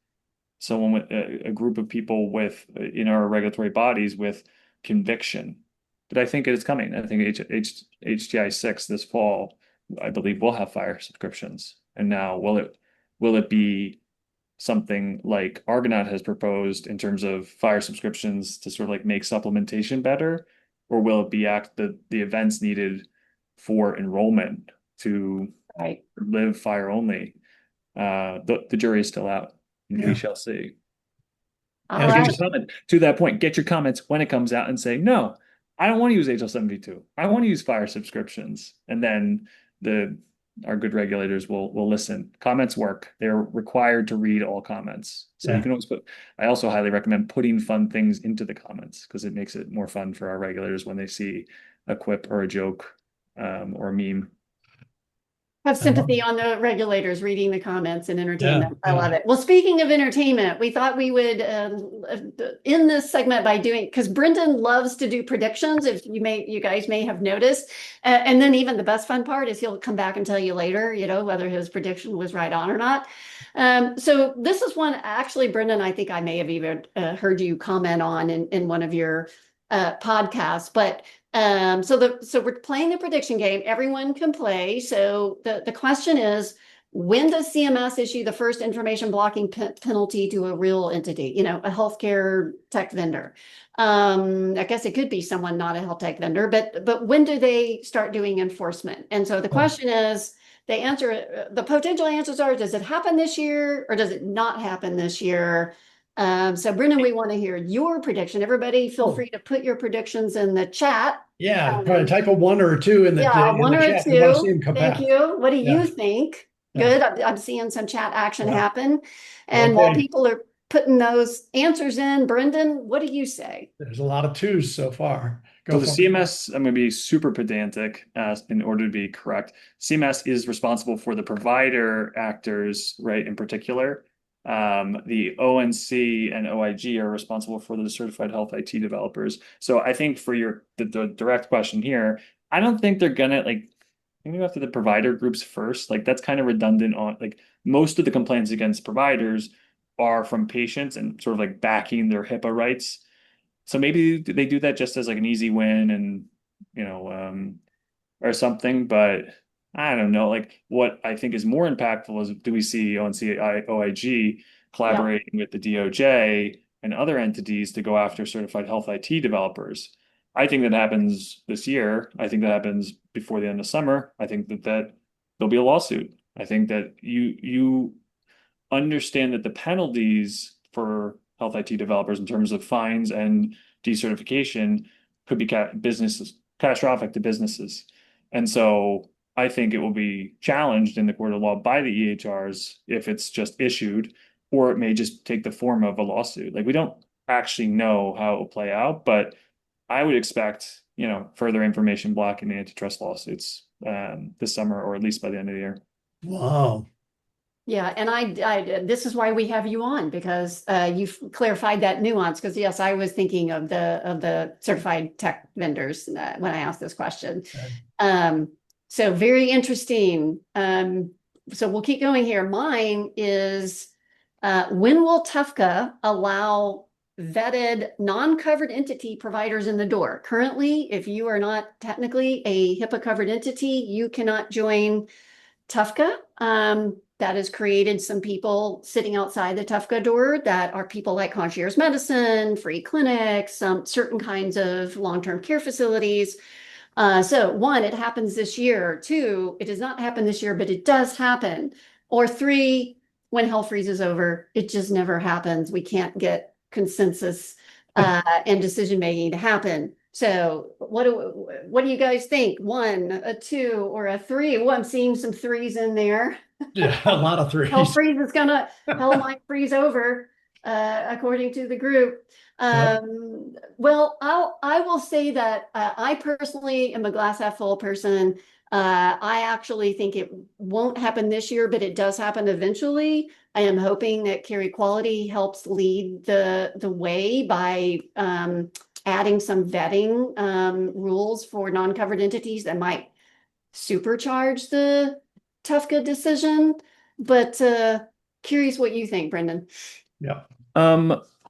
C: someone with a group of people in our regulatory bodies with conviction. But I think it is coming. I think HTI 6 this fall, I believe, will have FHIR subscriptions. And now, will it be something like Argonaut has proposed in terms of FHIR subscriptions to sort of like make supplementation better? Or will it be the events needed for enrollment to live FHIR only? The jury is still out, and we shall see. To that point, get your comments when it comes out and say, no, I don't want to use HL7v2. I want to use FHIR subscriptions. And then our good regulators will listen. Comments work. They're required to read all comments. So you can always I also highly recommend putting fun things into the comments, because it makes it more fun for our regulators when they see a quip or a joke or a meme.
B: Have sympathy on the regulators reading the comments and entertainment.
A: Yeah,
B: I love it. Well, speaking of entertainment, we thought we would end this segment by because Brendan loves to do predictions, if you guys may have noticed. And then even the best fun part is he'll come back and tell you later, whether his prediction was right on or not. So this is one, actually, Brendan, I think I may have even heard you comment on in one of your podcasts, but So we're playing the prediction game. Everyone can play. So the question is, when does CMS issue the first information blocking penalty to a real entity, a healthcare tech vendor? I guess it could be someone not a health tech vendor, but when do they start doing enforcement? And so the question is, the potential answers are, does it happen this year or does it not happen this year? So Brendan, we want to hear your prediction. Everybody feel free to put your predictions in the chat.
A: Yeah, probably type a 1 or a 2 in the
B: One or
A: chat.
B: two.
A: We want to see them come
B: Thank
A: back.
B: you. What do
A: Yeah.
B: you think?
A: Yeah.
B: Good. I'm seeing some chat action
A: Yeah.
B: happen. And while
A: Okay.
B: people are putting those answers in, Brendan, what do you say?
A: There's a lot of 2s so far.
C: So
A: Go
C: the
A: for it.
C: CMS, I'm going to be super pedantic in order to be correct. CMS is responsible for the provider actors, right, in particular. The ONC and OIG are responsible for the certified health IT developers. So I think for the direct question here, I don't think they're gonna maybe after the provider groups first. Like that's kind of redundant on most of the complaints against providers are from patients and sort of like backing their HIPAA rights. So maybe they do that just as like an easy win and or something, but I don't know. Like what I think is more impactful is, do we see ONC OIG collaborating with the DOJ and other entities to go after certified health IT developers? I think that happens this year. I think that happens before the end of summer. I think that there'll be a lawsuit. I think that you understand that the penalties for health IT developers in terms of fines and decertification could be catastrophic to businesses. And so I think it will be challenged in the court of law by the EHRs if it's just issued, or it may just take the form of a lawsuit. Like we don't actually know how it will play out, but I would expect, further information blocking the antitrust lawsuits this summer, or at least by the end of the year.
A: Wow.
B: Yeah, and this is why we have you on, because you've clarified that nuance. Because yes, I was thinking of the certified tech vendors when I asked this question.
A: Okay.
B: So very interesting. So we'll keep going here. Mine is, when will TUFCA allow vetted non-covered entity providers in the door? Currently, if you are not technically a HIPAA covered entity, you cannot join TUFCA. That has created some people sitting outside the TUFCA door that are people like concierge medicine, free clinics, some certain kinds of long-term care facilities. So 1, it happens this year. 2, it does not happen this year, but it does happen. Or 3, when hell freezes over, it just never happens. We can't get consensus and decision-making to happen. So what do you guys think? 1, a 2, or a 3? Well, I'm seeing some 3s in there.
A: Yeah, a lot of 3s.
B: Hell might freeze over, according to the group. Well, I will say that I personally am a glass half full person. I actually think it won't happen this year, but it does happen eventually. I am hoping that Carrie Quality helps lead the way by adding some vetting rules for non-covered entities that might supercharge the TUFCA decision. But curious what you think, Brendan.
A: Yeah.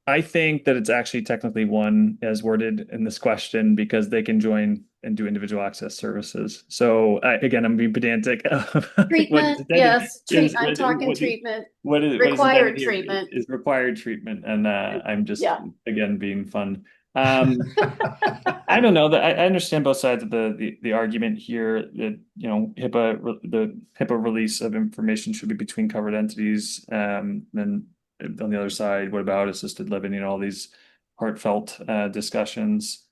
C: I think that it's actually technically 1 as worded in this question, because they can join and do individual access services. So again, I'm being pedantic.
B: Treatment, yes. I'm talking treatment. Required treatment
C: is required treatment, and I'm just again being fun. I don't know that I understand both sides of the argument here that the HIPAA release of information should be between covered entities. Then on the other side, what about assisted living and all these heartfelt discussions?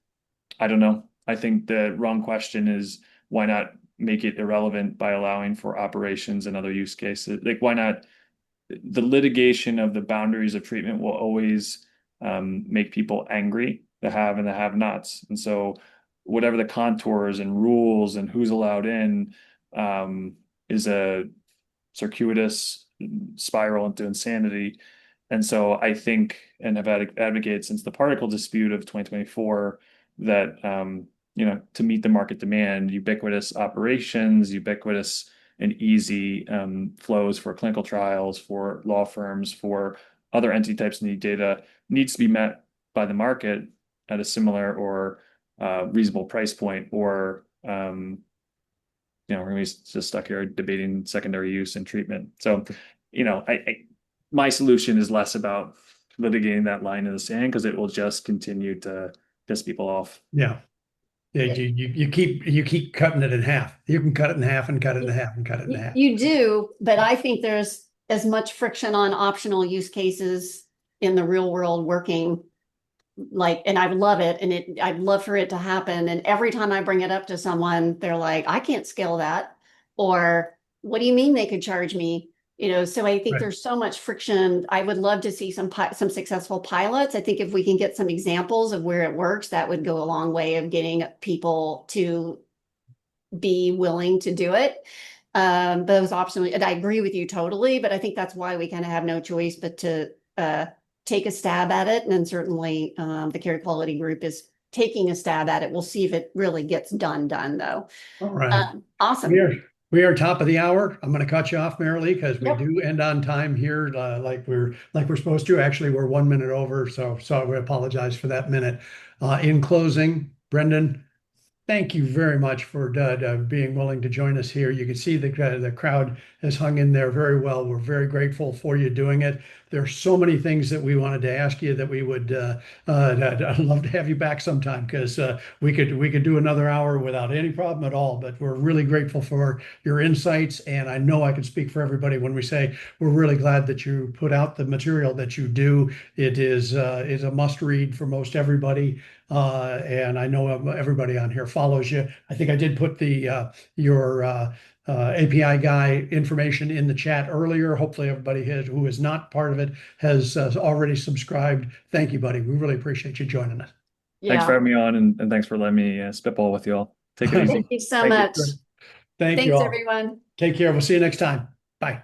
C: I don't know. I think the wrong question is, why not make it irrelevant by allowing for operations and other use cases? Like, why not? The litigation of the boundaries of treatment will always make people angry, the have and the have-nots. And so whatever the contours and rules and who's allowed in is a circuitous spiral into insanity. And so I think, and have advocated since the particle dispute of 2024, that to meet the market demand, ubiquitous operations, ubiquitous and easy flows for clinical trials, for law firms, for other entity types need data, needs to be met by the market at a similar or reasonable price point, or we're gonna be just stuck here debating secondary use and treatment. So, my solution is less about litigating that line in the sand, because it will just continue to piss people off.
A: Yeah. Yeah, you keep cutting it in half. You can cut it in half and cut it in half and cut it in half.
B: You do, but I think there's as much friction on optional use cases in the real world working, and I love it, and I'd love for it to happen. And every time I bring it up to someone, they're like, I can't scale that. Or what do you mean they could charge me? So I think
A: Right.
B: there's so much friction. I would love to see some successful pilots. I think if we can get some examples of where it works, that would go a long way of getting people to be willing to do it. Those options, and I agree with you totally, but I think that's why we kind of have no choice but to take a stab at it. And then certainly the care quality group is taking a stab at it. We'll see if it really gets done though.
A: All right.
B: Awesome.
A: We are top of the hour. I'm going to cut you off, Marilee, because we
B: Yep.
A: do end on time here, like we're supposed to. Actually, we're 1 minute over, so we apologize for that minute. In closing, Brendan, thank you very much for being willing to join us here. You can see the crowd has hung in there very well. We're very grateful for you doing it. There's so many things that we wanted to ask you that we would I'd love to have you back sometime, because we could do another hour without any problem at all. But we're really grateful for your insights, and I know I can speak for everybody when we say we're really glad that you put out the material that you do. It is a must read for most everybody. And I know everybody on here follows you. I think I did put your API guy information in the chat earlier. Hopefully everybody who is not part of it has already subscribed. Thank you, buddy. We really appreciate you joining us.
C: Thanks for having me on, and thanks for letting me spitball with you all. Take it easy.
B: Thank you so
C: Thank you.
B: much.
A: Thanks
B: Thanks,
A: all.
B: everyone.
A: Take care. We'll see you next time. Bye.